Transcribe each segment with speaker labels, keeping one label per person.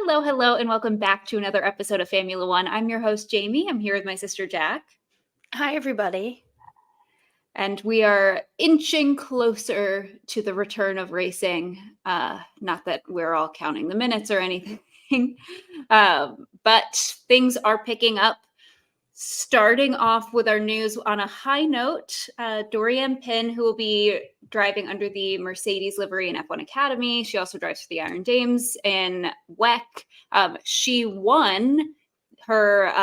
Speaker 1: Hello, hello, and welcome back to another episode of Formula One. I'm your host, Jamie. I'm here with my sister, Jack.
Speaker 2: Hi, everybody.
Speaker 1: And we are inching closer to the return of racing. Not that we're all counting the minutes or anything, but things are picking up. Starting off with our news on a high note, Dorian Pin, who will be driving under the Mercedes livery in F1 Academy. She also drives for the Iron Dames in WEC. She won her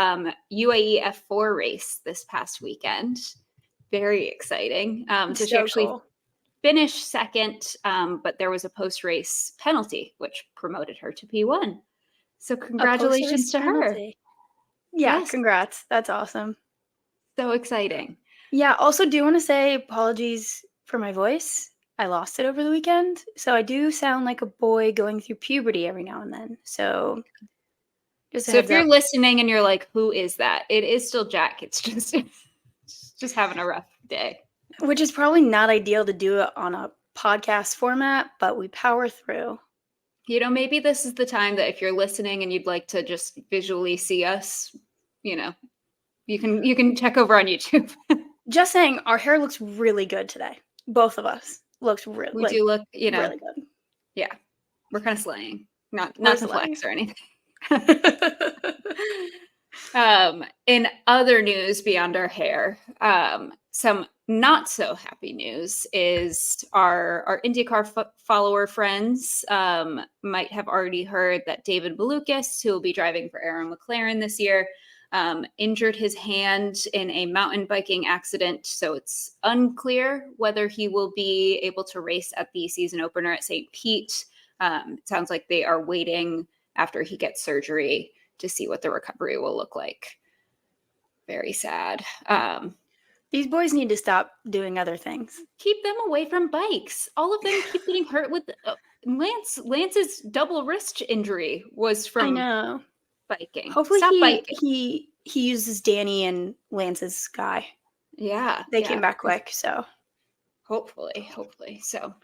Speaker 1: UAE F4 race this past weekend. Very exciting. So she actually finished second, but there was a post-race penalty, which promoted her to P1. So congratulations to her.
Speaker 2: Yeah, yes. Congrats. That's awesome.
Speaker 1: So exciting.
Speaker 2: Yeah, also do want to say apologies for my voice. I lost it over the weekend, so I do sound like a boy going through puberty every now and then. So
Speaker 1: if you're listening and you're like, who is that? It is still Jack. It's just having a rough day.
Speaker 2: Which is probably not ideal to do it on a podcast format, but we power through.
Speaker 1: You know, maybe this is the time that if you're listening and you'd like to just visually see us, you know, you can check over on YouTube.
Speaker 2: Just saying, our hair looks really good today. Both of us looks really.
Speaker 1: We do look, you know,
Speaker 2: really good.
Speaker 1: Yeah, we're kind of slaying, not to flex or anything. In other news beyond our hair, some not so happy news is our IndyCar follower friends might have already heard that David Malukas, who will be driving for Mclaren this year, injured his hand in a mountain biking accident. So it's unclear whether he will be able to race at the season opener at St. Pete. It sounds like they are waiting after he gets surgery to see what the recovery will look like. Very sad.
Speaker 2: These boys need to stop doing other things.
Speaker 1: Keep them away from bikes. All of them keep getting hurt with Lance's double wrist injury was from biking.
Speaker 2: Hopefully he uses Danny and Lance's guy.
Speaker 1: Yeah.
Speaker 2: They came back quick, so
Speaker 1: hopefully. So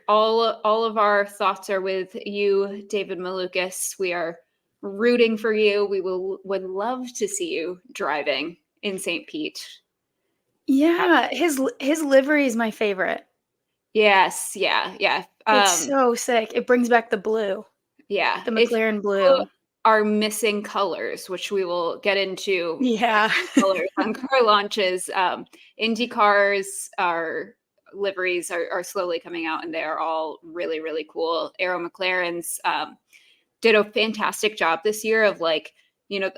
Speaker 1: all of our thoughts are with you, David Malukas. We are rooting for you. We would love to see you driving in St. Pete.
Speaker 2: Yeah, his livery is my favorite.
Speaker 1: Yes, yeah.
Speaker 2: It's so sick. It brings back the blue.
Speaker 1: Yeah.
Speaker 2: The McLaren blue.
Speaker 1: Are missing colors, which we will get into.
Speaker 2: Yeah.
Speaker 1: Colors on car launches. Indy cars, our liveries are slowly coming out, and they are all really, really cool. McLaren's did a fantastic job this year of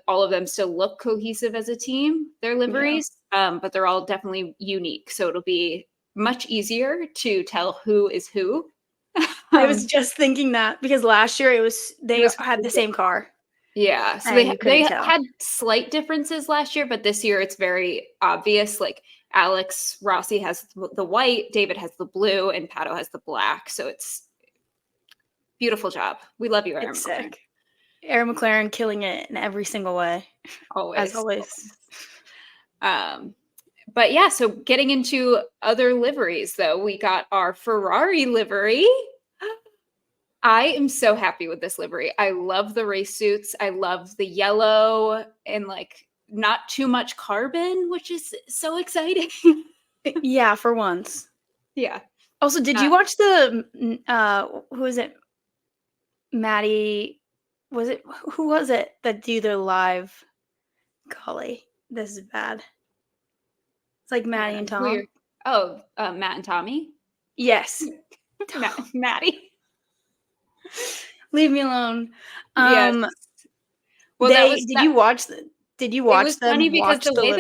Speaker 1: all of them still look cohesive as a team, their liveries, but they're all definitely unique. So it'll be much easier to tell who is who.
Speaker 2: I was just thinking that because last year they had the same car.
Speaker 1: Yeah, so they had slight differences last year, but this year it's very obvious. Like Alex Rossi has the white, David has the blue, and Pato has the black. So it's beautiful job. We love you, Aaron McLaren.
Speaker 2: Sick. Aaron McLaren killing it in every single way.
Speaker 1: Always.
Speaker 2: As always.
Speaker 1: But yeah, so getting into other liveries, though, we got our Ferrari livery. I am so happy with this livery. I love the race suits. I love the yellow and not too much carbon, which is so exciting.
Speaker 2: Yeah, for once.
Speaker 1: Yeah.
Speaker 2: Also, did you watch the who is it? Maddie, who was it that do the live? Golly, this is bad. It's like Maddie and Tom.
Speaker 1: Matt and Tommy?
Speaker 2: Yes.
Speaker 1: Maddie.
Speaker 2: Leave me alone.
Speaker 1: Yes.
Speaker 2: Well, did you watch them? It was
Speaker 1: funny because the way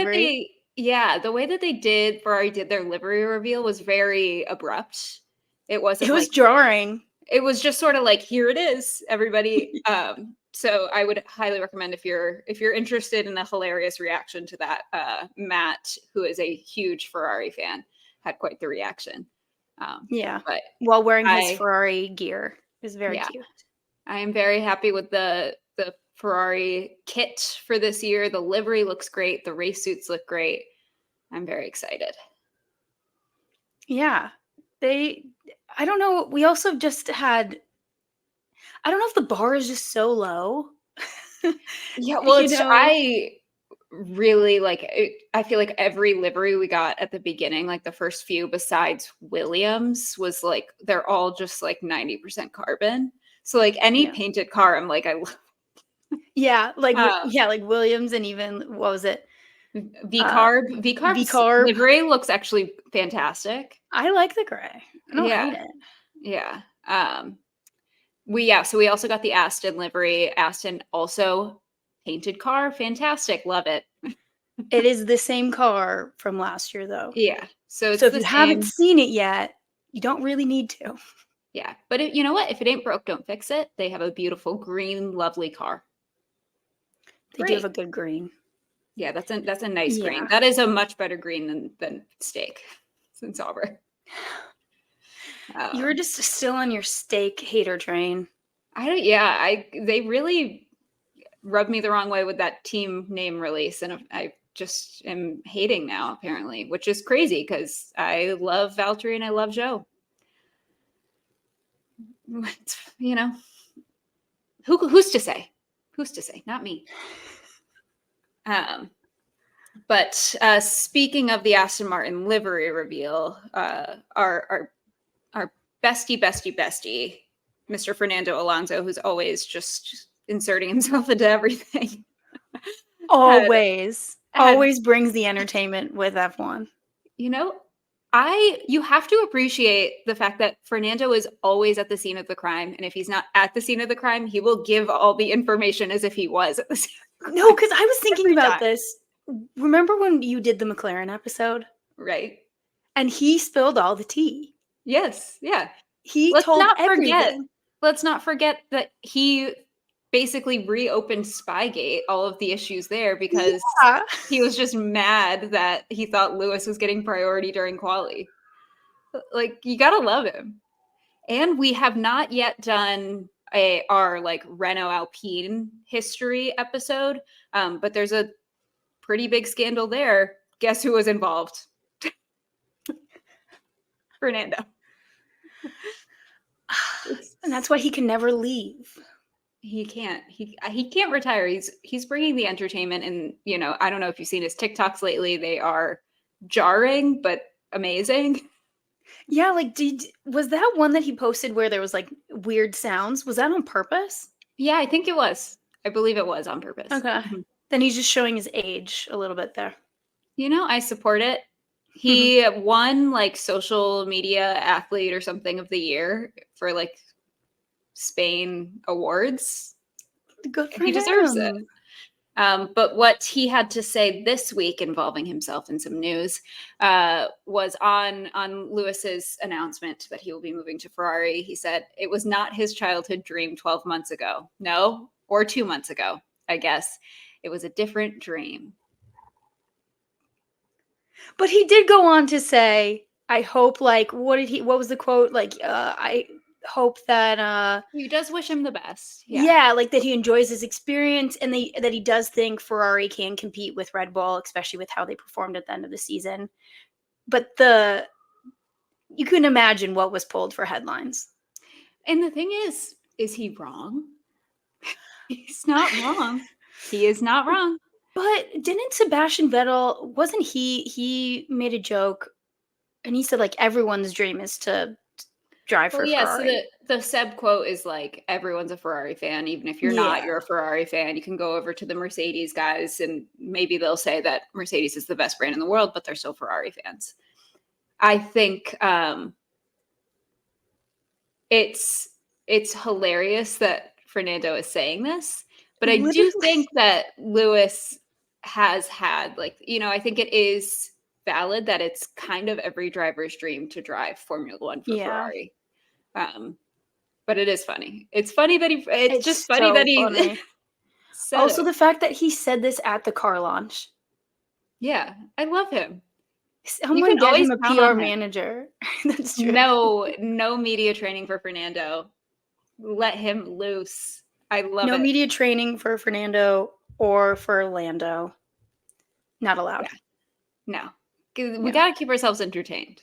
Speaker 1: that Ferrari did their livery reveal was very abrupt. It was
Speaker 2: jarring.
Speaker 1: It was just sort of like, here it is, everybody. So I would highly recommend if you're interested in a hilarious reaction to that. Matt, who is a huge Ferrari fan, had quite the reaction.
Speaker 2: But while wearing his Ferrari gear, is very cute.
Speaker 1: I am very happy with the Ferrari kit for this year. The livery looks great. The race suits look great. I'm very excited.
Speaker 2: Yeah. I don't know. We also just had, I don't know if the bar is just so low.
Speaker 1: Yeah, well,
Speaker 2: You know?
Speaker 1: I really like it. I feel like every livery we got at the beginning, like the first few besides Williams, was like they're all just like 90% carbon. So like any
Speaker 2: Yeah.
Speaker 1: painted car, I'm like, I love.
Speaker 2: Yeah, like
Speaker 1: Uh,
Speaker 2: yeah, like Williams and even what was it? Uh,
Speaker 1: V Carb's
Speaker 2: V-carb.
Speaker 1: livery looks actually fantastic.
Speaker 2: I like the gray. I don't
Speaker 1: Yeah,
Speaker 2: hate it.
Speaker 1: yeah. So we also got the Aston livery. Aston also painted car, fantastic, love it.
Speaker 2: It is the same car from last year, though.
Speaker 1: Yeah, so
Speaker 2: So
Speaker 1: it's
Speaker 2: if
Speaker 1: the
Speaker 2: you haven't
Speaker 1: same.
Speaker 2: seen it yet, you don't really need to.
Speaker 1: Yeah, but you know what? If it ain't broke, don't fix it. They have a beautiful green, lovely car.
Speaker 2: They do have a
Speaker 1: Great.
Speaker 2: good green.
Speaker 1: Yeah, that's a nice green.
Speaker 2: Yeah.
Speaker 1: That is a much better green than steak since Auburn.
Speaker 2: You were
Speaker 1: Um,
Speaker 2: just still on your steak hater train.
Speaker 1: I don't. Yeah, I they really rubbed me the wrong way with that team name release, and I just am hating now apparently, which is crazy because I love Valtteri and I love Joe. You know, who's to say? Who's to say? Not me. Um, But speaking of the Aston Martin livery reveal, our bestie, Mr. Fernando Alonso, who's always just inserting himself into everything, had
Speaker 2: Always.
Speaker 1: had
Speaker 2: Always brings the entertainment with F1.
Speaker 1: you know, I you have to appreciate the fact that Fernando is always at the scene of the crime, and if he's not at the scene of the crime, he will give all the information as if he was at the scene of the
Speaker 2: No,
Speaker 1: crime
Speaker 2: because I was thinking
Speaker 1: every
Speaker 2: about
Speaker 1: time,
Speaker 2: this. Remember when you did the McLaren episode
Speaker 1: right?
Speaker 2: and he spilled all the tea?
Speaker 1: Yes, yeah.
Speaker 2: He
Speaker 1: Let's
Speaker 2: told
Speaker 1: not forget
Speaker 2: everything.
Speaker 1: let's not forget that he basically reopened Spygate, all of the issues there because
Speaker 2: Yeah.
Speaker 1: he was just mad that he thought Lewis was getting priority during quali. Like you got to love him. And we have not yet done our like Renault Alpine history episode, but there's a pretty big scandal there. Guess who was involved? Fernando.
Speaker 2: And that's why he can never leave.
Speaker 1: He can't. He can't retire. He's bringing the entertainment, and I don't know if you've seen his TikToks lately. They are jarring but amazing.
Speaker 2: Yeah, like was that one that he posted where there was like weird sounds? Was that on purpose?
Speaker 1: Yeah, I think it was. I believe it was on purpose.
Speaker 2: Okay.
Speaker 1: Mhm.
Speaker 2: Then he's just showing his age a little bit there.
Speaker 1: I support it. He won like social media athlete or something of the year for like Spain awards.
Speaker 2: Good for
Speaker 1: He deserves it.
Speaker 2: him.
Speaker 1: But what he had to say this week involving himself in some news was on Lewis's announcement that he will be moving to Ferrari. He said it was not his childhood dream 12 months ago. No, or 2 months ago, I guess. It was a different dream.
Speaker 2: But he did go on to say, I hope like what was the quote? Like I hope that
Speaker 1: He does wish him the best.
Speaker 2: yeah, like that he enjoys his experience and that he does think Ferrari can compete with Red Bull, especially with how they performed at the end of the season. But you can imagine what was pulled for headlines.
Speaker 1: And the thing is he wrong? He's not wrong. He is not wrong.
Speaker 2: But didn't Sebastian Vettel, wasn't he made a joke and he said like everyone's dream is to drive
Speaker 1: Well,
Speaker 2: for
Speaker 1: yeah, so
Speaker 2: Ferrari.
Speaker 1: the Seb quote is like everyone's a Ferrari fan. Even if you're not,
Speaker 2: Yeah.
Speaker 1: you're a Ferrari fan. You can go over to the Mercedes guys and maybe they'll say that Mercedes is the best brand in the world, but they're still Ferrari fans. I think it's hilarious that Fernando is saying this, but I do
Speaker 2: Literally.
Speaker 1: think that Lewis has had I think it is valid that it's kind of every driver's dream to drive Formula One for
Speaker 2: Yeah.
Speaker 1: Ferrari. But it is funny. It's funny that it's just
Speaker 2: It's
Speaker 1: funny
Speaker 2: so
Speaker 1: that he
Speaker 2: funny.
Speaker 1: said
Speaker 2: Also
Speaker 1: it.
Speaker 2: the fact that he said this at the car launch.
Speaker 1: Yeah, I love him. You
Speaker 2: Someone
Speaker 1: can
Speaker 2: get
Speaker 1: always
Speaker 2: him a
Speaker 1: count on
Speaker 2: PR
Speaker 1: him.
Speaker 2: manager. That's true.
Speaker 1: No media training for Fernando. Let him loose. I love
Speaker 2: No
Speaker 1: it.
Speaker 2: media training for Fernando or for Lando. Not allowed.
Speaker 1: Yeah. No. We
Speaker 2: Yeah.
Speaker 1: got to keep ourselves entertained.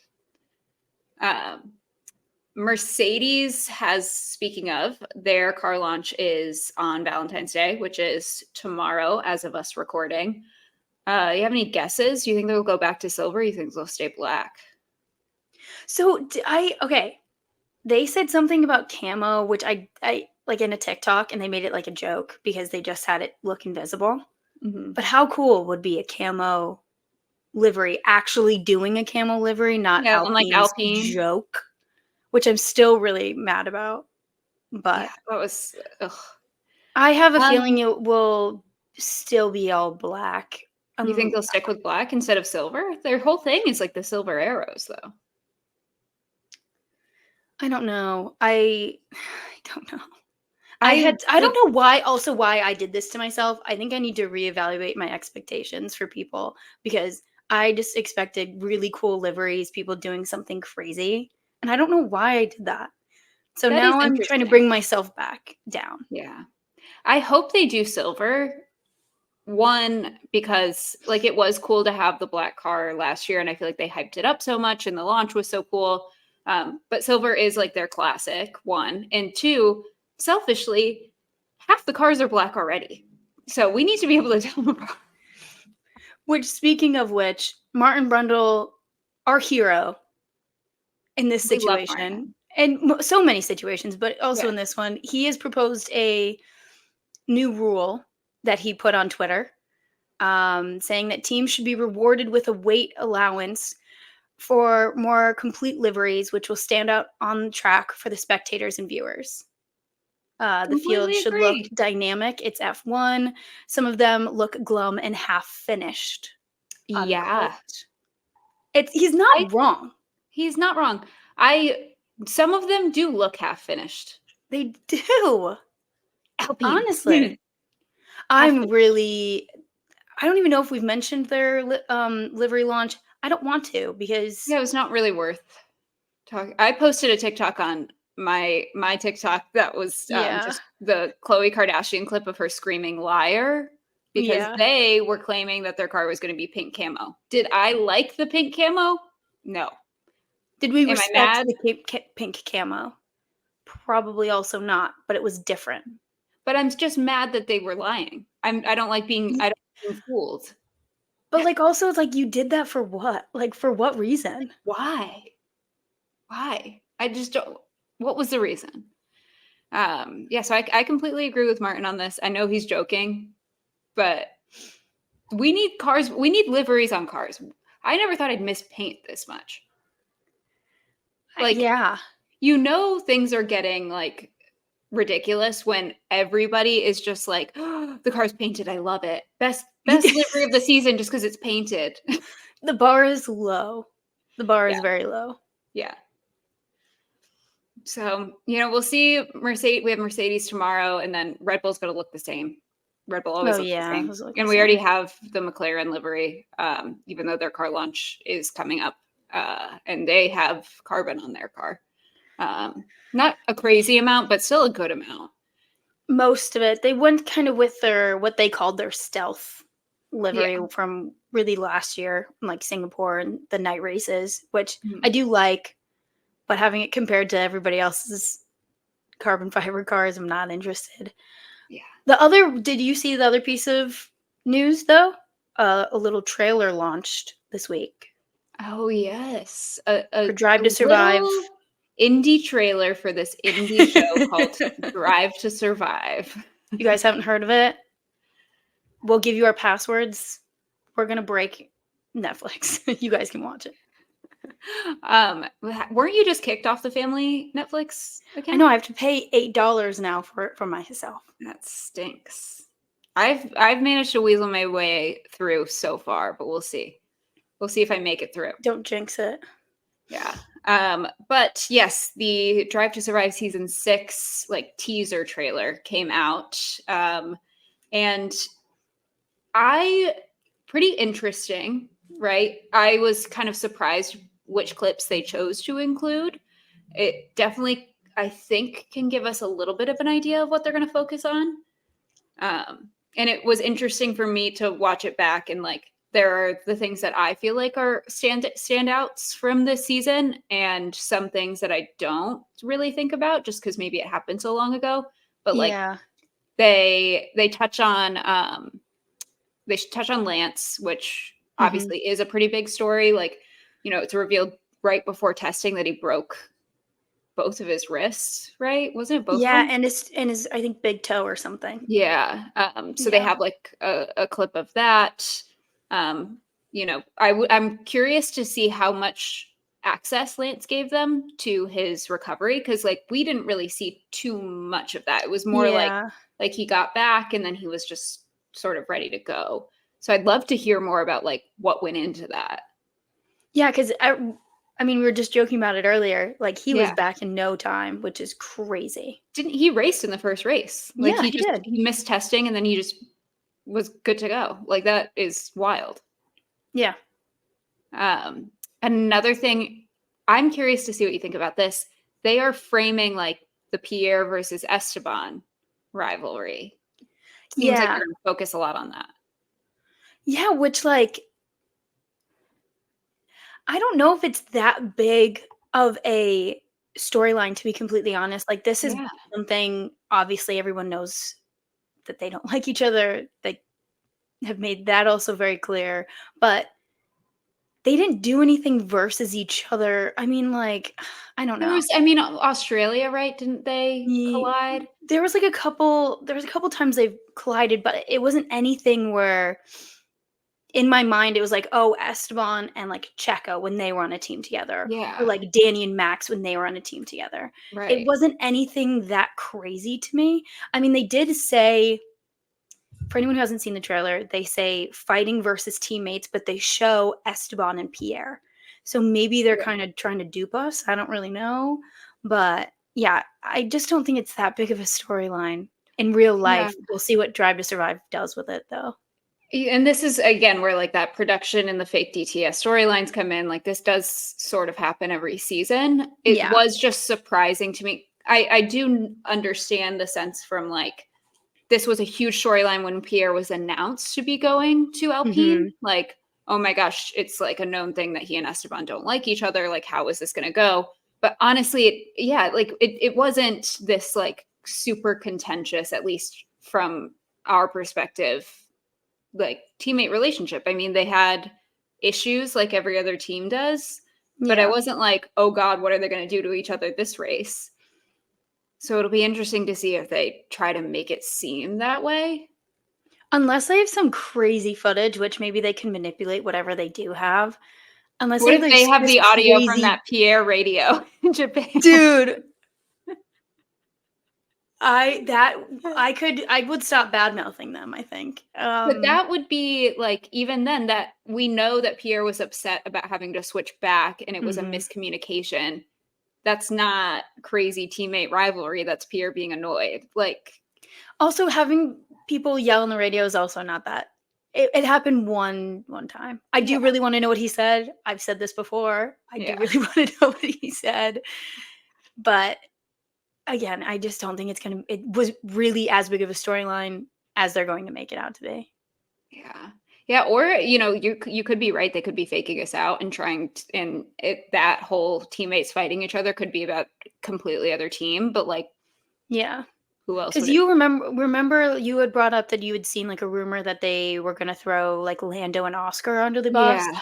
Speaker 1: Mercedes has, speaking of, their car launch is on Valentine's Day, which is tomorrow as of us recording. You have any guesses? Do you think they'll go back to silver? You think they'll stay black?
Speaker 2: So okay. They said something about camo, which I like in a TikTok, and they made it like a joke because they just had it look invisible.
Speaker 1: Mm-hmm.
Speaker 2: But how cool would be a camo livery, actually doing a camo livery, not
Speaker 1: Yeah, unlike
Speaker 2: Alpine's
Speaker 1: Alpine.
Speaker 2: joke, which I'm still really mad about. But
Speaker 1: Yeah, that was. Ugh.
Speaker 2: I have a
Speaker 1: Um,
Speaker 2: feeling it will still be all black.
Speaker 1: you think they'll stick with black instead of silver? Their whole thing is like the silver arrows, though.
Speaker 2: I don't know. I don't know.
Speaker 1: I
Speaker 2: I don't know why I did this to myself. I think I need to reevaluate my expectations for people because I just expected really cool liveries, people doing something crazy, and I don't know why I did that. So
Speaker 1: that is
Speaker 2: now I'm trying to
Speaker 1: interesting.
Speaker 2: bring myself back down.
Speaker 1: Yeah, I hope they do silver. One, because like it was cool to have the black car last year, and I feel like they hyped it up so much, and the launch was so cool. But silver is like their classic. One and two, selfishly, half the cars are black already, so we need to be able to tell them apart.
Speaker 2: Which, speaking of which, Martin Brundle, our hero in this
Speaker 1: We love
Speaker 2: situation,
Speaker 1: Martin.
Speaker 2: and so many situations, but also
Speaker 1: Yeah.
Speaker 2: in this one, he has proposed a new rule that he put on Twitter, saying that teams should be rewarded with a weight allowance for more complete liveries, which will stand out on the track for the spectators and viewers. The field
Speaker 1: Completely
Speaker 2: should look
Speaker 1: agree.
Speaker 2: dynamic. It's F1. Some of them look glum and half finished.
Speaker 1: Yeah,
Speaker 2: Unquote. He's
Speaker 1: I
Speaker 2: not wrong.
Speaker 1: he's not wrong. I Some of them do look half finished.
Speaker 2: They do.
Speaker 1: Alpine.
Speaker 2: Honestly.
Speaker 1: Half
Speaker 2: I'm
Speaker 1: finished.
Speaker 2: really I don't even know if we've mentioned their livery launch. I don't want to because
Speaker 1: Yeah, it was not really worth talking. I posted a TikTok on my TikTok that was
Speaker 2: yeah.
Speaker 1: just the Khloe Kardashian clip of her screaming liar because
Speaker 2: Yeah.
Speaker 1: they were claiming that their car was going to be pink camo. Did I like the pink camo? No.
Speaker 2: Did we
Speaker 1: Am I
Speaker 2: respect
Speaker 1: mad?
Speaker 2: the pink camo? Probably also not, but it was different.
Speaker 1: But I'm just mad that they were lying. I don't like being I
Speaker 2: Y-
Speaker 1: don't like being fooled.
Speaker 2: But like also it's like you did that for what? Like for what reason?
Speaker 1: Why? Why? I just don't. What was the reason? Yeah, so I completely agree with Martin on this. I know he's joking, but we need cars. We need liveries on cars. I never thought I'd miss paint this much. Like,
Speaker 2: Yeah.
Speaker 1: things are getting like ridiculous when everybody is just like, oh, the car's painted. I love it. Best livery of the season just because it's painted.
Speaker 2: The bar is low. The bar
Speaker 1: Yeah,
Speaker 2: is very low.
Speaker 1: yeah. So, we'll see Mercedes. We have Mercedes tomorrow, and then Red Bull's going to look the same. Red Bull always
Speaker 2: Oh
Speaker 1: looks the
Speaker 2: yeah, it
Speaker 1: same.
Speaker 2: was like
Speaker 1: And
Speaker 2: the
Speaker 1: we already
Speaker 2: same.
Speaker 1: have the McLaren livery, even though their car launch is coming up. And they have carbon on their car. Not a crazy amount, but still a good amount.
Speaker 2: Most of it. They went kind of with their what they called their stealth
Speaker 1: Yeah.
Speaker 2: livery from really last year, like Singapore and the night races, which I
Speaker 1: Mhm.
Speaker 2: do like, but having it compared to everybody else's carbon fiber cars, I'm not interested.
Speaker 1: Yeah.
Speaker 2: Did you see the other piece of news though? A little trailer launched this week
Speaker 1: Oh, yes.
Speaker 2: for
Speaker 1: A
Speaker 2: Drive to Survive.
Speaker 1: little indie trailer for this indie show called Drive to Survive.
Speaker 2: You guys haven't heard of it? We'll give you our passwords. We're gonna break Netflix. You guys can watch it.
Speaker 1: Weren't you just kicked off the family Netflix
Speaker 2: I know
Speaker 1: account?
Speaker 2: I have to pay $8 now for myself.
Speaker 1: That stinks. I've managed to weasel my way through so far, but we'll see. We'll see if I make it through.
Speaker 2: Don't jinx it.
Speaker 1: Yeah. But yes, the Drive to Survive season 6 like teaser trailer came out. And I pretty interesting, right? I was kind of surprised which clips they chose to include. It definitely, I think, can give us a little bit of an idea of what they're going to focus on. And it was interesting for me to watch it back and like there are the things that I feel like are standouts from this season, and some things that I don't really think about just because maybe it happened so long ago. But like
Speaker 2: Yeah.
Speaker 1: they touch on Lance, which
Speaker 2: Mhm.
Speaker 1: obviously is a pretty big story. Like, it's revealed right before testing that he broke both of his wrists, right? Wasn't it both of
Speaker 2: Yeah,
Speaker 1: them?
Speaker 2: and his I think big toe or something.
Speaker 1: Yeah. So they
Speaker 2: Yeah.
Speaker 1: have like a clip of that. Um, I'm curious to see how much access Lance gave them to his recovery, because like we didn't really see too much of that. It was more
Speaker 2: Yeah.
Speaker 1: like he got back and then he was just sort of ready to go. So I'd love to hear more about like what went into that.
Speaker 2: Yeah, 'cause I mean, we were just joking about it earlier, like, he was
Speaker 1: Yeah.
Speaker 2: back in no time, which is crazy.
Speaker 1: Didn't he raced in the first race? Like
Speaker 2: Yeah, he did.
Speaker 1: he missed testing and then he just was good to go. Like that is wild.
Speaker 2: Yeah.
Speaker 1: Um, Another thing, I'm curious to see what you think about this. They are framing like the Pierre versus Esteban rivalry. Seems like
Speaker 2: Yeah.
Speaker 1: they're going to focus a lot on that.
Speaker 2: Yeah, which, like, I don't know if it's that big of a storyline, to be completely honest. Like, this is
Speaker 1: Yeah.
Speaker 2: something obviously everyone knows that they don't like each other. They have made that also very clear, but they didn't do anything versus each other. I mean, like, I don't know.
Speaker 1: I mean, Australia, right? Didn't they
Speaker 2: Ye
Speaker 1: collide?
Speaker 2: there was a couple times they've collided, but it wasn't anything where in my mind, it was like, oh, Esteban and, like, Checo when they were on a team together, or,
Speaker 1: Yeah.
Speaker 2: like, Danny and Max when they were on a team together. It
Speaker 1: Right.
Speaker 2: wasn't anything that crazy to me. I mean, they did say for anyone who hasn't seen the trailer, they say fighting versus teammates, but they show Esteban and Pierre. So maybe they're
Speaker 1: Yeah.
Speaker 2: kinda trying to dupe us, I don't really know, but, yeah, I just don't think it's that big of a storyline. In real
Speaker 1: Yeah.
Speaker 2: life, we'll see what Drive to Survive does with it, though.
Speaker 1: And this is again where like that production and the fake DTS storylines come in. Like this does sort of happen every season. It
Speaker 2: Yeah.
Speaker 1: was just surprising to me. I do understand the sense from like this was a huge storyline when Pierre was announced to be going to Alpine.
Speaker 2: Mhm.
Speaker 1: Like, oh my gosh, it's like a known thing that he and Esteban don't like each other. Like, how is this going to go? But honestly, it wasn't this like super contentious, at least from our perspective, like teammate relationship. I mean, they had issues like every other team does, but I
Speaker 2: Yeah.
Speaker 1: wasn't like, oh God, what are they going to do to each other this race? So it'll be interesting to see if they try to make it seem that way.
Speaker 2: Unless they have some crazy footage, which maybe they can manipulate whatever they do have. Unless they
Speaker 1: What
Speaker 2: have,
Speaker 1: if they have
Speaker 2: this
Speaker 1: the audio from
Speaker 2: crazy
Speaker 1: that Pierre radio in Japan?
Speaker 2: dude, I would stop bad mouthing them, I think.
Speaker 1: But that would be like, even then, that we know that Pierre was upset about having to switch back and it was a
Speaker 2: Mhm.
Speaker 1: miscommunication. That's not crazy teammate rivalry. That's Pierre being annoyed. Like,
Speaker 2: Also, having people yell on the radio is also not that it happened one time. I
Speaker 1: yeah,
Speaker 2: do really wanna know what he said. I've said this before. I do
Speaker 1: yeah,
Speaker 2: really wanna know what he said, but again, I just don't think it was really as big of a storyline as they're going to make it out to be.
Speaker 1: yeah. Yeah, or you could be right. They could be faking us out and trying to, and that whole teammates fighting each other could be about completely other team. But like,
Speaker 2: Yeah.
Speaker 1: who else
Speaker 2: Because
Speaker 1: would it?
Speaker 2: you remember you had brought up that you had seen, like, a rumor that they were gonna throw, like, Lando and Oscar under the bus.
Speaker 1: Yeah,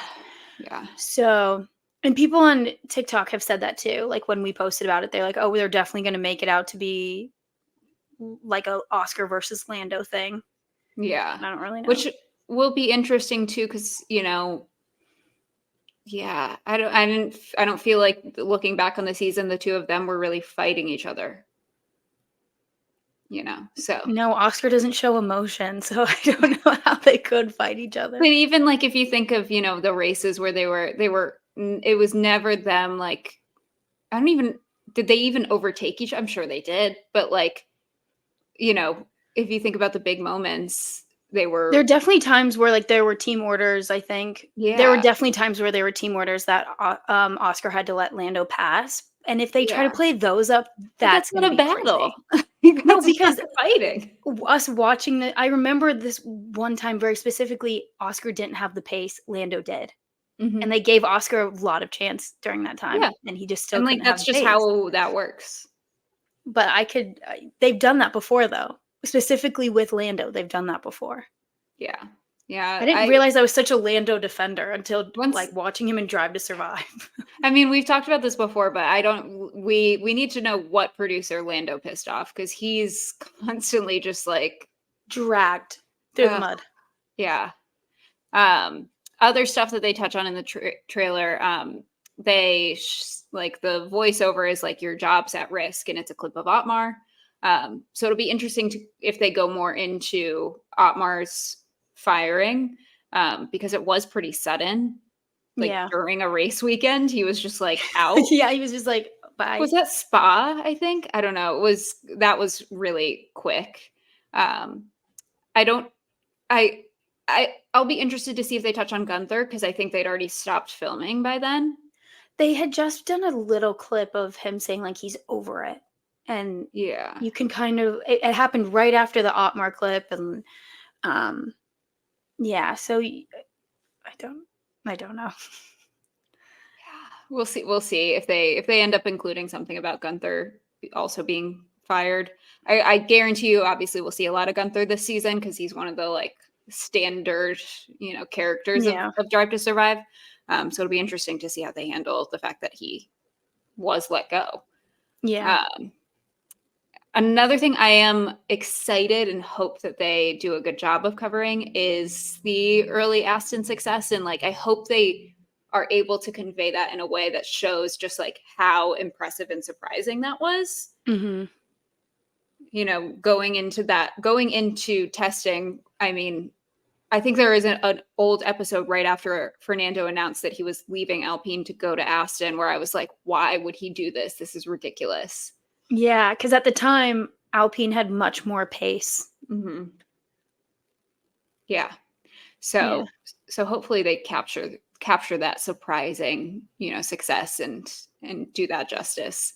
Speaker 1: yeah,
Speaker 2: So and people on TikTok have said that too, like, when we posted about it, they're like, "Oh, they're definitely gonna make it out to be like a Oscar versus Lando thing."
Speaker 1: yeah.
Speaker 2: I don't really know.
Speaker 1: Which will be interesting too, because yeah, I don't feel like looking back on the season, the two of them were really fighting each other. So.
Speaker 2: No, Oscar doesn't show emotion, so I don't know how they could fight each
Speaker 1: But
Speaker 2: other.
Speaker 1: even, like, if you think of, the races where it was never them, like I don't even did they even overtake each I'm sure they did, but, like, you know, if you think about the big moments, they
Speaker 2: There are
Speaker 1: were
Speaker 2: definitely times where, like, there were team orders, I think. There were
Speaker 1: yeah,
Speaker 2: definitely times where there were team orders that, Oscar had to let Lando pass, and if they try to
Speaker 1: yeah.
Speaker 2: play those up,
Speaker 1: But
Speaker 2: that's
Speaker 1: that's not
Speaker 2: gonna
Speaker 1: a
Speaker 2: be
Speaker 1: battle.
Speaker 2: crazy. No,
Speaker 1: That's
Speaker 2: because
Speaker 1: not fighting.
Speaker 2: us watching I remember this one time very specifically, Oscar didn't have the pace, Lando did. And
Speaker 1: Mhm.
Speaker 2: they gave Oscar a lot of chance during that time,
Speaker 1: Yeah,
Speaker 2: and he just still
Speaker 1: and, like,
Speaker 2: couldn't have
Speaker 1: that's
Speaker 2: the
Speaker 1: just
Speaker 2: pace.
Speaker 1: how that works.
Speaker 2: But they've done that before though, specifically with Lando, they've done that before.
Speaker 1: Yeah.
Speaker 2: I
Speaker 1: Yeah,
Speaker 2: didn't
Speaker 1: I
Speaker 2: realize I was such a Lando defender until,
Speaker 1: once
Speaker 2: like, watching him in Drive to Survive.
Speaker 1: I mean, we've talked about this before, but I don't we need to know what producer Lando pissed off because he's constantly just like,
Speaker 2: Dragged through the
Speaker 1: ugh,
Speaker 2: mud.
Speaker 1: yeah. Um, Other stuff that they touch on in the trailer, like the voiceover is like your job's at risk, and it's a clip of Otmar. So it'll be interesting to if they go more into Otmar's firing, because it was pretty sudden. Like
Speaker 2: Yeah.
Speaker 1: during a race weekend, he was just like out.
Speaker 2: Yeah, he was just like, "Bye."
Speaker 1: Was that Spa? I think I don't know. It was that was really quick. Um, I don't I'll be interested to see if they touch on Gunther because I think they'd already stopped filming by then.
Speaker 2: They had just done a little clip of him saying, like, he's over it, and
Speaker 1: Yeah.
Speaker 2: you can kind of it happened right after the Otmar clip, and, um, yeah, so I don't I don't know.
Speaker 1: Yeah. We'll see if they end up including something about Gunther also being fired. I guarantee you obviously we'll see a lot of Gunther this season because he's one of the like standard, characters
Speaker 2: Yeah.
Speaker 1: of Drive to Survive. So it'll be interesting to see how they handle the fact that he was let go.
Speaker 2: Yeah.
Speaker 1: Um, Another thing I am excited and hope that they do a good job of covering is the early Aston success. And like, I hope they are able to convey that in a way that shows just like how impressive and surprising that was.
Speaker 2: Mhm.
Speaker 1: Going into testing, I mean, I think there is an old episode right after Fernando announced that he was leaving Alpine to go to Aston where I was like, why would he do this? This is ridiculous.
Speaker 2: Yeah, because at the time, Alpine had much more pace.
Speaker 1: Hmm. Yeah.
Speaker 2: Yeah.
Speaker 1: So hopefully they capture that surprising, success and do that justice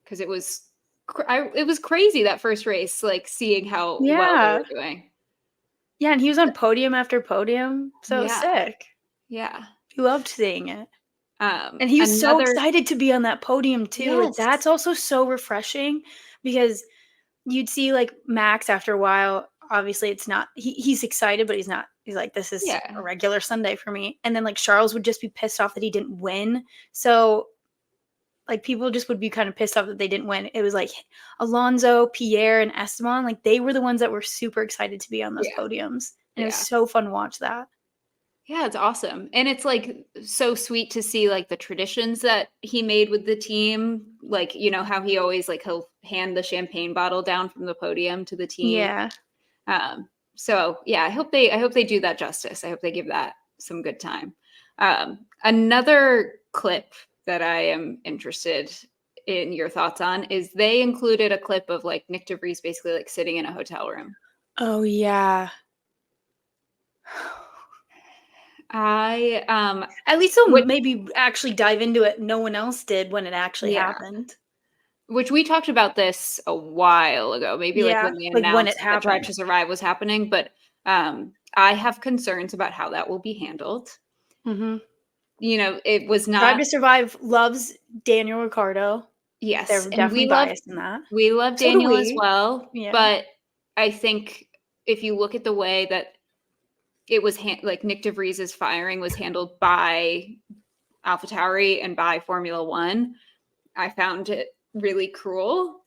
Speaker 1: because it was crazy that first race, like seeing how well they
Speaker 2: Yeah.
Speaker 1: were doing.
Speaker 2: Yeah, and he was on podium after podium, so
Speaker 1: Yeah,
Speaker 2: sick.
Speaker 1: yeah.
Speaker 2: He loved seeing it. And he was so
Speaker 1: Another
Speaker 2: excited to be on that podium too, like,
Speaker 1: yes,
Speaker 2: that's also so refreshing because you'd see, like, Max after a while, obviously it's not he's excited, but he's like, "This is a
Speaker 1: yeah,
Speaker 2: regular Sunday for me," and then, like, Charles would just be pissed off that he didn't win, so, like, people just would be kind of pissed off that they didn't win. It was, like, Alonso, Pierre, and Esteban, like, they were the ones that were super excited to be on those
Speaker 1: yeah,
Speaker 2: podiums, and it was
Speaker 1: yeah.
Speaker 2: so fun to watch that.
Speaker 1: Yeah, it's awesome. And it's like so sweet to see like the traditions that he made with the team. Like, how he always like he'll hand the champagne bottle down from the podium to the team.
Speaker 2: Yeah.
Speaker 1: So yeah, I hope they do that justice. I hope they give that some good time. Another clip that I am interested in your thoughts on is they included a clip of like Nick DeVries basically like sitting in a hotel room.
Speaker 2: Oh, yeah.
Speaker 1: I
Speaker 2: At least they'll
Speaker 1: what
Speaker 2: maybe actually dive into it no one else did when it actually
Speaker 1: yeah,
Speaker 2: happened.
Speaker 1: which we talked about this a while ago, maybe like
Speaker 2: Yeah,
Speaker 1: when they
Speaker 2: like, when it
Speaker 1: announced that Drive
Speaker 2: happened.
Speaker 1: to Survive was happening, but I have concerns about how that will be handled.
Speaker 2: Mhm.
Speaker 1: It was
Speaker 2: Drive
Speaker 1: not
Speaker 2: to Survive loves Daniel Ricciardo.
Speaker 1: yes,
Speaker 2: They're
Speaker 1: and
Speaker 2: definitely biased in that.
Speaker 1: we love
Speaker 2: So do
Speaker 1: Daniel as
Speaker 2: we.
Speaker 1: well,
Speaker 2: Yeah.
Speaker 1: but I think if you look at the way that it was like Nick DeVries's firing was handled by AlphaTauri and by Formula One, I found it really cruel.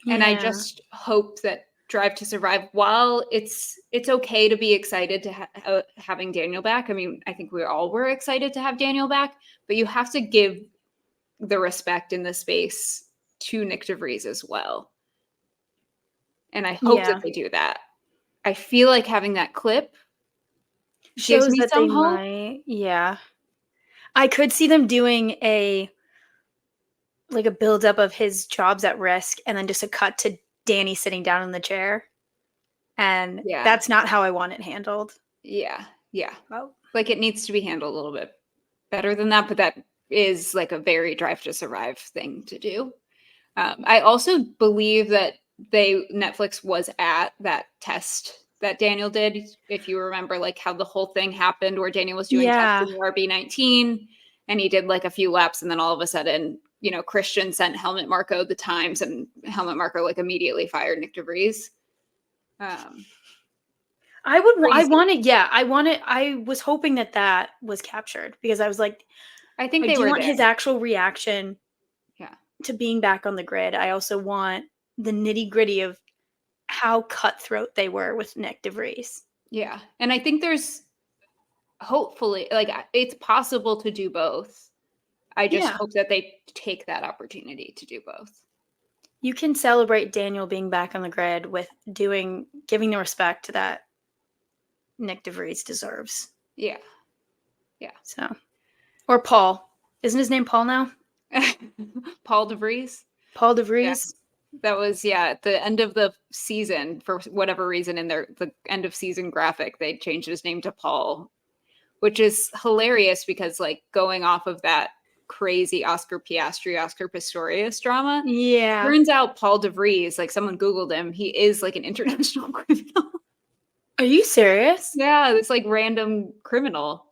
Speaker 1: And I
Speaker 2: Yeah.
Speaker 1: just hope that Drive to Survive, while it's okay to be excited to having Daniel back. I mean, I think we all were excited to have Daniel back, but you have to give the respect in the space to Nick DeVries as well. And I hope that
Speaker 2: Yeah.
Speaker 1: they do that. I feel like having that clip gives
Speaker 2: Shows
Speaker 1: me
Speaker 2: that they
Speaker 1: some hope.
Speaker 2: might, yeah. I could see them doing a buildup of his job's at risk and then just a cut to Danny sitting down in the chair, and
Speaker 1: Yeah.
Speaker 2: that's not how I want it handled.
Speaker 1: Yeah. Yeah.
Speaker 2: Oh.
Speaker 1: Like it needs to be handled a little bit better than that, but that is like a very Drive to Survive thing to do. I also believe that Netflix was at that test that Daniel did. If you remember, like how the whole thing happened where Daniel was doing tests in the RB19 and he did like a few laps. And then all of a sudden, Christian sent Helmut Marko the times and Helmut Marko like immediately fired Nick de Vries.
Speaker 2: I was hoping that was captured because I was like,
Speaker 1: I think
Speaker 2: I do want his actual reaction to being back on the grid. I also want the nitty-gritty of how cutthroat they were with Nick de Vries.
Speaker 1: Yeah. And I think there's hopefully, like, it's possible to do both. I just hope that they take that opportunity to do both.
Speaker 2: You can celebrate Daniel being back on the grid with giving the respect that Nick de Vries deserves.
Speaker 1: Yeah. Yeah.
Speaker 2: So, or Paul. Isn't his name Paul now?
Speaker 1: Paul de Vries.
Speaker 2: Paul de Vries.
Speaker 1: Yeah. That was at the end of the season, for whatever reason, in the end of season graphic, they changed his name to Paul, which is hilarious because, like, going off of that crazy Oscar Piastri, Oscar Pistorius drama.
Speaker 2: Yeah.
Speaker 1: Turns out Paul de Vries, like, someone Googled him, he is like an international criminal.
Speaker 2: Are you serious?
Speaker 1: Yeah, this like random criminal.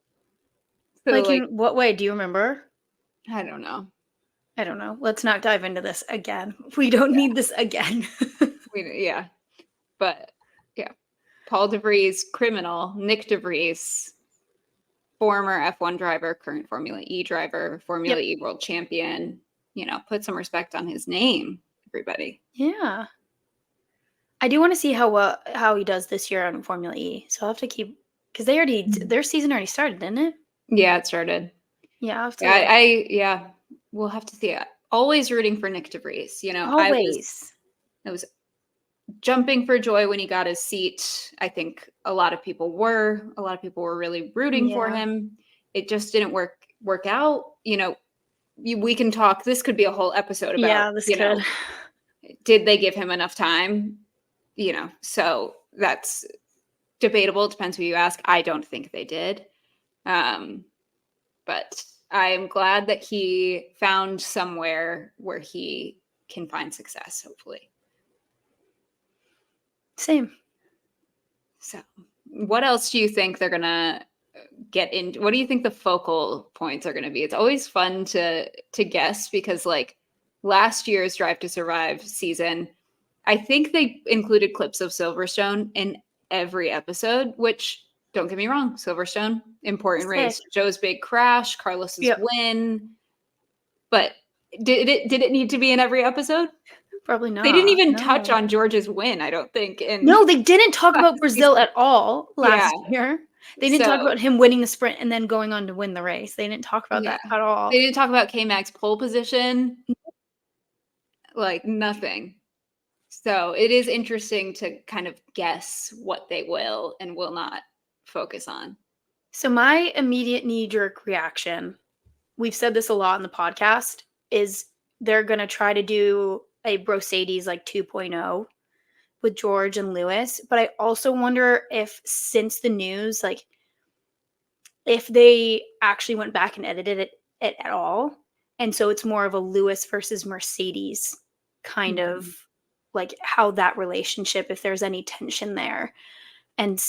Speaker 2: So, like in what way? Do you remember?
Speaker 1: I don't know.
Speaker 2: Let's not dive into this again. We don't need this again.
Speaker 1: But Paul de Vries, criminal. Nick de Vries, former F1 driver, current Formula E driver, Formula E world champion. Put some respect on his name, everybody.
Speaker 2: Yeah. I do want to see how he does this year on Formula E. So I'll have to keep, because their season already started, didn't it?
Speaker 1: Yeah, it started.
Speaker 2: Yeah, I'll have to
Speaker 1: we'll have to see it. Always rooting for Nick de Vries.
Speaker 2: Always.
Speaker 1: I was jumping for joy when he got his seat. I think a lot of people were really rooting for him. It just didn't work out. We can talk. This could be a whole episode about. Did they give him enough time? So that's debatable. It depends who you ask. I don't think they did. But I am glad that he found somewhere where he can find success, hopefully.
Speaker 2: Same.
Speaker 1: So what else do you think they're going to get into? What do you think the focal points are going to be? It's always fun to guess because, like, last year's Drive to Survive season, I think they included clips of Silverstone in every episode, which, don't get me wrong, Silverstone, important race. Joe's big crash, Carlos's win. But did it need to be in every episode?
Speaker 2: Probably not.
Speaker 1: They didn't even touch on George's win, I don't think.
Speaker 2: No, they didn't talk about Brazil at all last year. They didn't talk about him winning the sprint and then going on to win the race. They didn't talk about that at all.
Speaker 1: They didn't talk about K-Mag's pole position. Like, nothing. So it is interesting to kind of guess what they will and will not focus on.
Speaker 2: So my immediate knee-jerk reaction, we've said this a lot in the podcast, is they're going to try to do a Brosades like 2.0 with George and Lewis. But I also wonder if, since the news, like, if they actually went back and edited it at all. And so it's more of a Lewis versus Mercedes kind of, like, how that relationship, if there's any tension there. And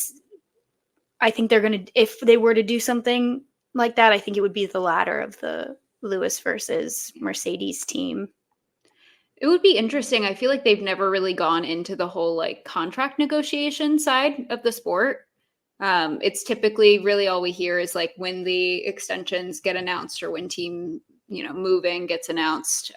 Speaker 2: I think they're going to, if they were to do something like that, I think it would be the latter of the Lewis versus Mercedes team.
Speaker 1: It would be interesting. I feel like they've never really gone into the whole, like, contract negotiation side of the sport. It's typically really all we hear is, like, when the extensions get announced or when team, moving gets announced.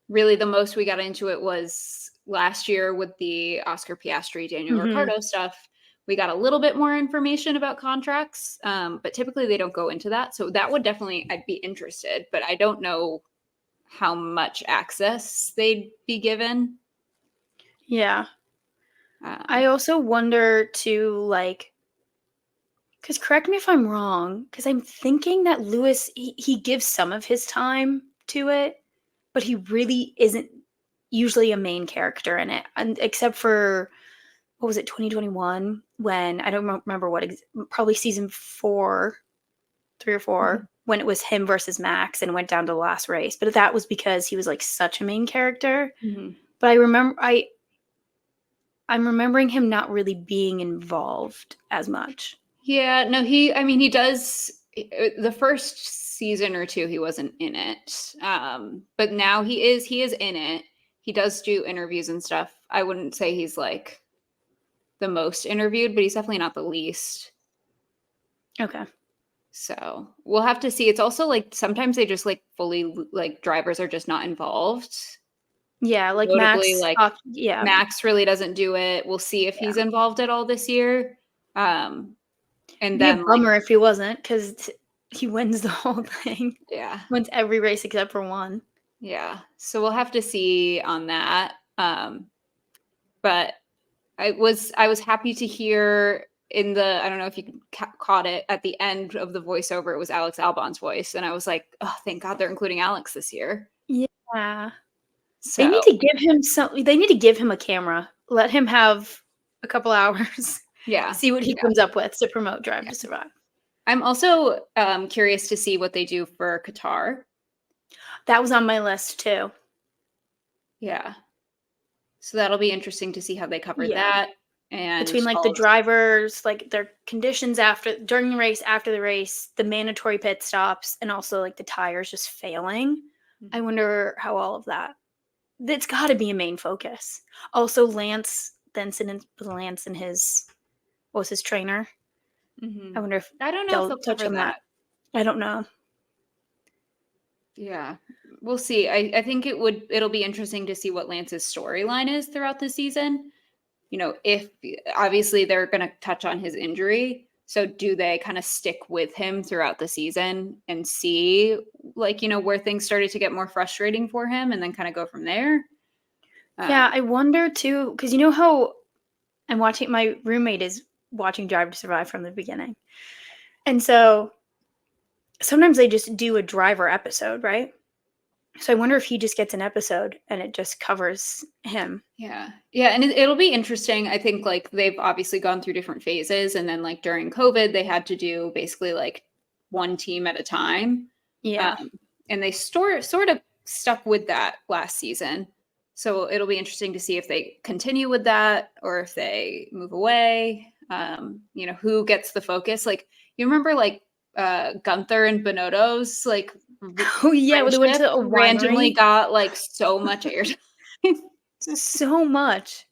Speaker 1: Really the most we got into it was last year with the Oscar Piastri, Daniel Ricciardo stuff. We got a little bit more information about contracts, but typically they don't go into that. So that would definitely, I'd be interested, but I don't know how much access they'd be given.
Speaker 2: Yeah. I also wonder too, like, because correct me if I'm wrong, because I'm thinking that Lewis, he gives some of his time to it, but he really isn't usually a main character in it, and except for, what was it, 2021, when, I don't remember what, probably season 3 or 4, when it was him versus Max and went down to the last race. But that was because he was, like, such a main character. But I'm remembering him not really being involved as much.
Speaker 1: Yeah, no, he does. The first season or two, he wasn't in it. But now he is in it. He does do interviews and stuff. I wouldn't say he's like the most interviewed, but he's definitely not the least.
Speaker 2: Okay.
Speaker 1: So we'll have to see. It's also like sometimes they just like fully like drivers are just not involved.
Speaker 2: Yeah, like
Speaker 1: Notably,
Speaker 2: Max.
Speaker 1: like
Speaker 2: Yeah,
Speaker 1: Max really doesn't do it. We'll see if
Speaker 2: yeah.
Speaker 1: he's involved at all this year. And
Speaker 2: It'd be a
Speaker 1: then like
Speaker 2: bummer if he wasn't, because he wins the whole thing.
Speaker 1: yeah.
Speaker 2: Wins every race except for one.
Speaker 1: Yeah. So we'll have to see on that. But I was happy to hear in the I don't know if you caught it at the end of the voiceover, it was Alex Albon's voice, and I was like, oh, thank God they're including Alex this year.
Speaker 2: Yeah. They need
Speaker 1: So
Speaker 2: to give him they need to give him a camera. Let him have a couple hours.
Speaker 1: yeah,
Speaker 2: See what he comes up with to promote Drive to Survive.
Speaker 1: I'm also curious to see what they do for Qatar.
Speaker 2: That was on my list too.
Speaker 1: Yeah. So that'll be interesting to see how they cover
Speaker 2: Yeah.
Speaker 1: that. And
Speaker 2: Between like the drivers, like their conditions during the race, after the race, the mandatory pit stops, and also like the tires just failing. I wonder how all of that. That's got to be a main focus. Also, the incident with Lance and his what was his trainer. I wonder if
Speaker 1: I don't know if
Speaker 2: they'll
Speaker 1: they'll
Speaker 2: touch
Speaker 1: cover
Speaker 2: on that.
Speaker 1: that.
Speaker 2: I don't know.
Speaker 1: Yeah, we'll see. I think it'll be interesting to see what Lance's storyline is throughout the season. If obviously they're going to touch on his injury. So do they kind of stick with him throughout the season and see like, where things started to get more frustrating for him and then kind of go from there?
Speaker 2: Yeah, I wonder too, because you know how my roommate is watching Drive to Survive from the beginning. And so sometimes they just do a driver episode, right? So I wonder if he just gets an episode and it just covers him.
Speaker 1: Yeah. Yeah. And it'll be interesting. I think like they've obviously gone through different phases. And then like during COVID, they had to do basically like one team at a time.
Speaker 2: Yeah.
Speaker 1: And they sort of stuck with that last season. So it'll be interesting to see if they continue with that or if they move away. Who gets the focus. Like you remember like Gunther and Bonotto's like
Speaker 2: Oh yeah, when they went
Speaker 1: friendship
Speaker 2: to a
Speaker 1: randomly
Speaker 2: winery.
Speaker 1: got like so much airtime.
Speaker 2: So much.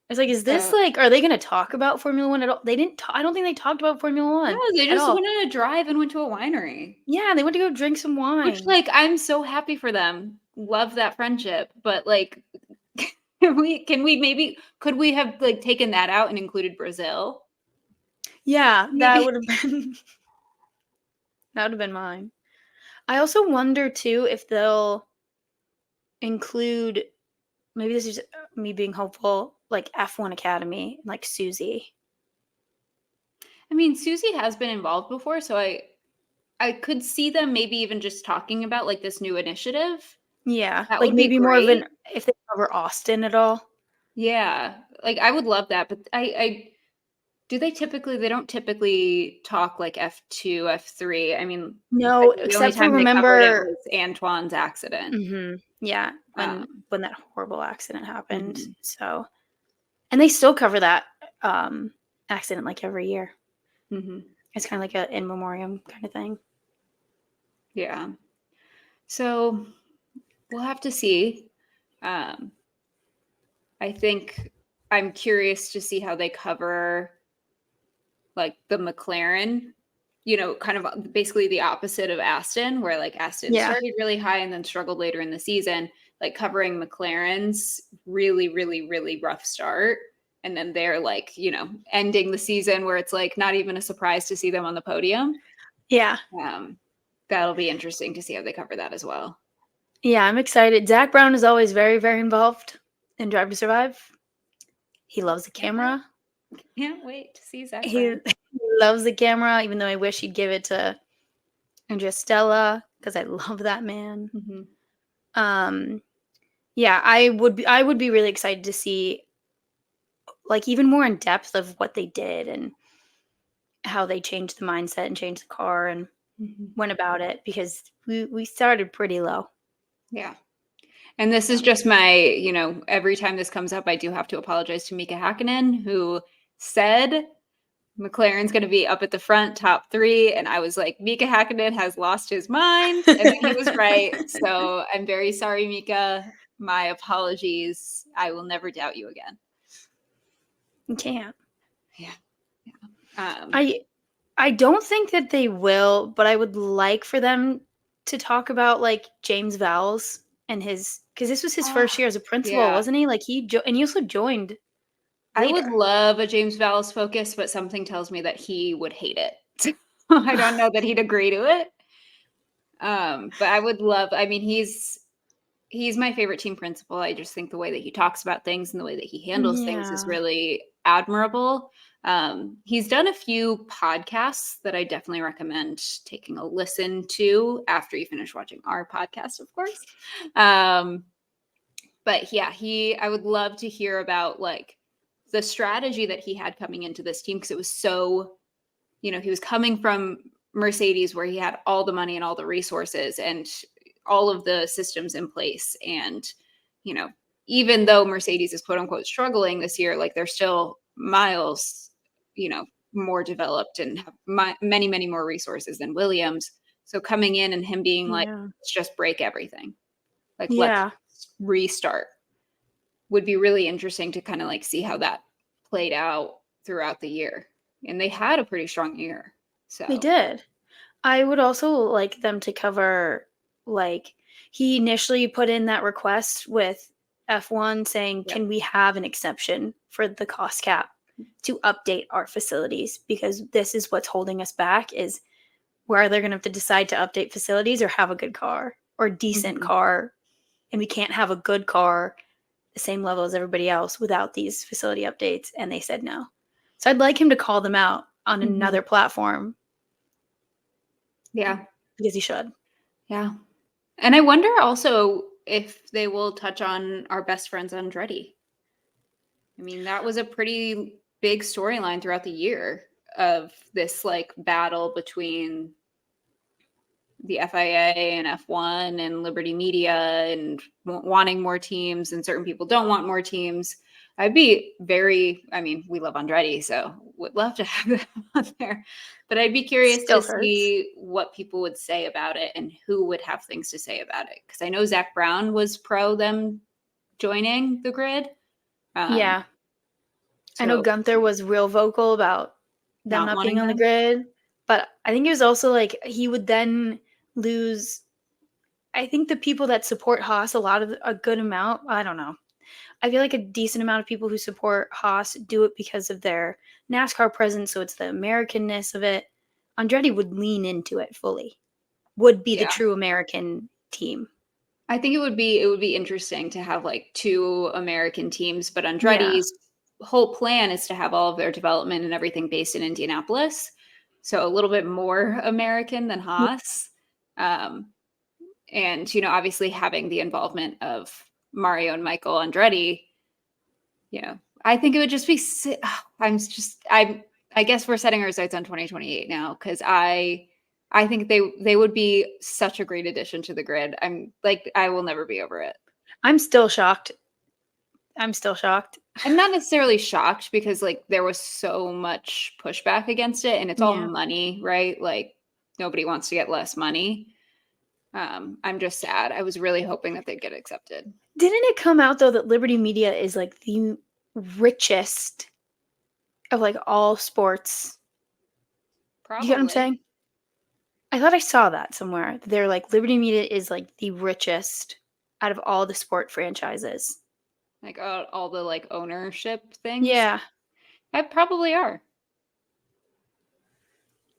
Speaker 2: I was like, is this
Speaker 1: So
Speaker 2: like, are they going to talk about Formula One at all? They didn't. I don't think they talked about Formula
Speaker 1: no,
Speaker 2: One
Speaker 1: they
Speaker 2: at
Speaker 1: just
Speaker 2: all.
Speaker 1: went on a drive and went to a winery.
Speaker 2: Yeah, they went to go drink some
Speaker 1: Which,
Speaker 2: wine.
Speaker 1: like, I'm so happy for them. Love that friendship. But like, could we have like taken that out and included Brazil?
Speaker 2: Yeah, that
Speaker 1: Maybe.
Speaker 2: would have been that would have been mine. I also wonder too if they'll include, maybe this is me being hopeful, like F1 Academy, like Susie.
Speaker 1: I mean, Susie has been involved before, so I could see them maybe even just talking about like this new initiative.
Speaker 2: Yeah,
Speaker 1: That
Speaker 2: like
Speaker 1: would be
Speaker 2: maybe more of
Speaker 1: great.
Speaker 2: if they cover Austin at all.
Speaker 1: Yeah. Like I would love that, but I do they don't typically talk like F2, F3. I mean,
Speaker 2: No,
Speaker 1: the only
Speaker 2: except for
Speaker 1: time they covered it
Speaker 2: remember.
Speaker 1: was Antoine's accident.
Speaker 2: Yeah,
Speaker 1: Um,
Speaker 2: when that horrible accident happened.
Speaker 1: mhm,
Speaker 2: So, and they still cover that accident like every year.
Speaker 1: mhm,
Speaker 2: It's kind of like a in memoriam kind of thing.
Speaker 1: yeah. So we'll have to see. Um, I think I'm curious to see how they cover like the McLaren, kind of basically the opposite of Aston, where like Aston
Speaker 2: Yeah.
Speaker 1: started really high and then struggled later in the season, like covering McLaren's really, really, really rough start. And then they're like, ending the season where it's like not even a surprise to see them on the podium.
Speaker 2: Yeah.
Speaker 1: Um, that'll be interesting to see how they cover that as well.
Speaker 2: Yeah, I'm excited. Zach Brown is always very, very involved in Drive to Survive. He loves the
Speaker 1: Can't wait.
Speaker 2: camera.
Speaker 1: Can't wait to see Zach
Speaker 2: He,
Speaker 1: Brown.
Speaker 2: he loves the camera, even though I wish he'd give it to Andrea Stella, because I love that man.
Speaker 1: Mhm.
Speaker 2: Yeah, I would be really excited to see like even more in depth of what they did and how they changed the mindset and changed the car and
Speaker 1: Mhm.
Speaker 2: went about it, because we started pretty low.
Speaker 1: Yeah. And this is just my, every time this comes up, I do have to apologize to Mika Hakkinen, who said McLaren's going to be up at the front, top 3. And I was like, Mika Hakkinen has lost his mind. And then he was right. So I'm very sorry, Mika. My apologies. I will never doubt you again.
Speaker 2: You can't.
Speaker 1: Yeah.
Speaker 2: I don't think that they will, but I would like for them to talk about like James Vowles and because this was his first year as a principal, wasn't he? Like and he also joined later.
Speaker 1: I would love a James Vowles focus, but something tells me that he would hate it. I don't know that he'd agree to it. But I would love, he's my favorite team principal. I just think the way that he talks about things and the way that he handles things is really admirable. He's done a few podcasts that I definitely recommend taking a listen to after you finish watching our podcast, of course. But yeah, I would love to hear about like the strategy that he had coming into this team, because it was so, he was coming from Mercedes where he had all the money and all the resources and all of the systems in place. And, even though Mercedes is quote unquote struggling this year, like they're still miles, more developed and have many, many more resources than Williams. So coming in and him being like, let's just break everything. Like, let's restart, would be really interesting to kind of like see how that played out throughout the year. And they had a pretty strong year. So
Speaker 2: they did. I would also like them to cover, like, he initially put in that request with F1 saying, can we have an exception for the cost cap to update our facilities? Because this is what's holding us back, is we're either going to have to decide to update facilities or have a good car or decent car. And we can't have a good car the same level as everybody else without these facility updates. And they said no. So I'd like him to call them out on another platform.
Speaker 1: Yeah.
Speaker 2: Because he should.
Speaker 1: Yeah. And I wonder also if they will touch on our best friends Andretti. That was a pretty big storyline throughout the year of this like battle between the FIA and F1 and Liberty Media and wanting more teams, and certain people don't want more teams. I'd be we love Andretti, so would love to have them on there. But I'd be curious to see what people would say about it and who would have things to say about it. Because I know Zach Brown was pro them joining the grid.
Speaker 2: I know Gunther was real vocal about them not being on the grid. But I think it was also like he would then lose. I think the people that support Haas, a good amount, I don't know. I feel like a decent amount of people who support Haas do it because of their NASCAR presence, so it's the Americanness of it. Andretti would lean into it fully, would be the true American team.
Speaker 1: I think it would be interesting to have like 2 American teams, but Andretti's whole plan is to have all of their development and everything based in Indianapolis. So a little bit more American than Haas. And, obviously having the involvement of Mario and Michael Andretti, I think it would just be, I guess we're setting our sights on 2028 now, because I think they would be such a great addition to the grid. I'm like, I will never be over it.
Speaker 2: I'm still shocked. I'm
Speaker 1: not necessarily shocked, because like there was so much pushback against it, and it's all money, right? Like nobody wants to get less money. I'm just sad. I was really hoping that they'd get accepted.
Speaker 2: Didn't it come out though that Liberty Media is like the richest of like all sports?
Speaker 1: Probably.
Speaker 2: You get what I'm saying? I thought I saw that somewhere. They're like, Liberty Media is like the richest out of all the sport franchises.
Speaker 1: Like all the like ownership things?
Speaker 2: Yeah.
Speaker 1: I probably are.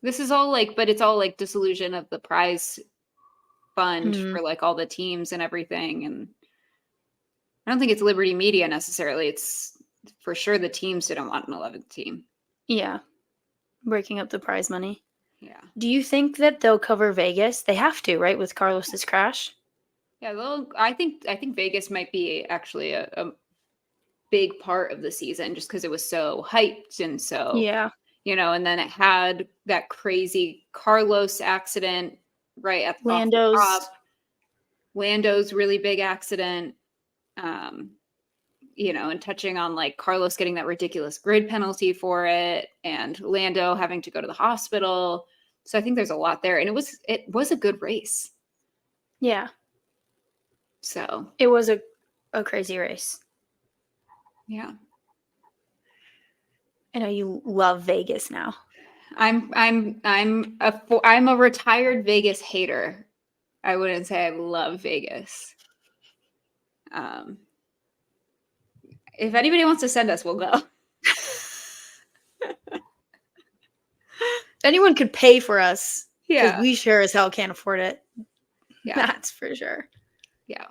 Speaker 1: This is all like, but it's all like disillusion of the prize fund for like all the teams and everything. And I don't think it's Liberty Media necessarily. It's for sure the teams didn't want an 11th team.
Speaker 2: Yeah. Breaking up the prize money.
Speaker 1: Yeah.
Speaker 2: Do you think that they'll cover Vegas? They have to, right? With Carlos's crash?
Speaker 1: Yeah, I think Vegas might be actually a big part of the season, just because it was so hyped and so, and then it had that crazy Carlos accident right at the top, Lando's really big accident, you know, and touching on like Carlos getting that ridiculous grid penalty for it, and Lando having to go to the hospital. So I think there's a lot there, and it was a good race.
Speaker 2: Yeah.
Speaker 1: So
Speaker 2: it was a crazy race.
Speaker 1: Yeah.
Speaker 2: I know you love Vegas now.
Speaker 1: I'm a retired Vegas hater. I wouldn't say I love Vegas. If anybody wants to send us, we'll go.
Speaker 2: If anyone could pay for us, because
Speaker 1: Yeah.
Speaker 2: we sure as hell can't afford it.
Speaker 1: Yeah.
Speaker 2: That's for sure.
Speaker 1: Yeah.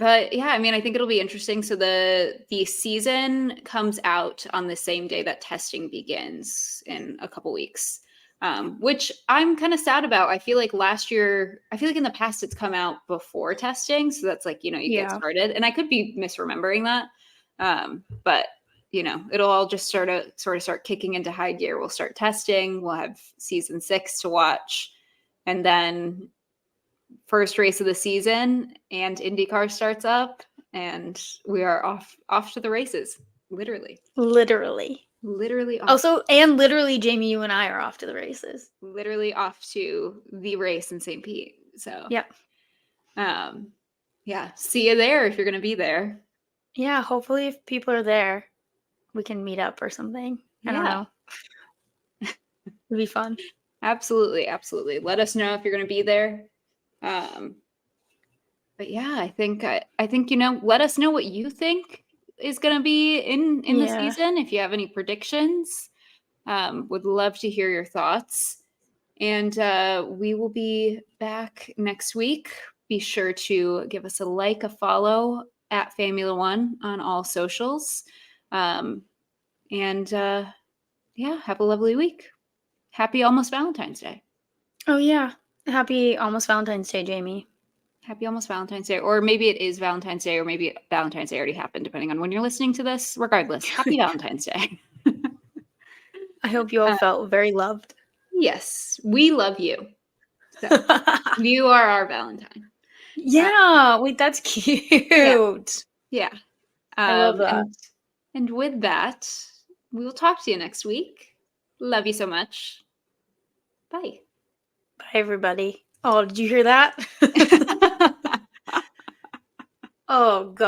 Speaker 1: But yeah, I mean, I think it'll be interesting. So the season comes out on the same day that testing begins in a couple weeks, which I'm kind of sad about. I feel like in the past it's come out before testing, so that's like, you know, you get started, and I could be misremembering that, but you know, it'll all just sort of start kicking into high gear. We'll start testing. We'll have season 6 to watch, and then first race of the season and IndyCar starts up, and we are off to the races. Literally off.
Speaker 2: Also, and literally Jamie, you and I are off to the races.
Speaker 1: Literally off to the race in St. Pete. So yeah, see you there if you're gonna be there.
Speaker 2: Yeah, hopefully if people are there, we can meet up or something. I don't know. It'd be fun.
Speaker 1: Absolutely. Let us know if you're gonna be there. But yeah, I think you know, let us know what you think is going to be in the season. If you have any predictions, would love to hear your thoughts. And we will be back next week. Be sure to give us a like, a follow at Famula One on all socials. And yeah, have a lovely week. Happy almost Valentine's Day.
Speaker 2: Oh yeah, happy almost Valentine's Day, Jamie.
Speaker 1: Happy almost Valentine's Day. Or maybe it is Valentine's Day, or maybe Valentine's Day already happened, depending on when you're listening to this. Regardless, happy Valentine's Day.
Speaker 2: I hope you all felt very loved.
Speaker 1: Yes, we love you. So you are our Valentine.
Speaker 2: Yeah, wait, that's cute.
Speaker 1: Yeah.
Speaker 2: I love that.
Speaker 1: And with that, we will talk to you next week. Love you so much. Bye.
Speaker 2: Bye, everybody. Oh, did you hear that? Oh, God.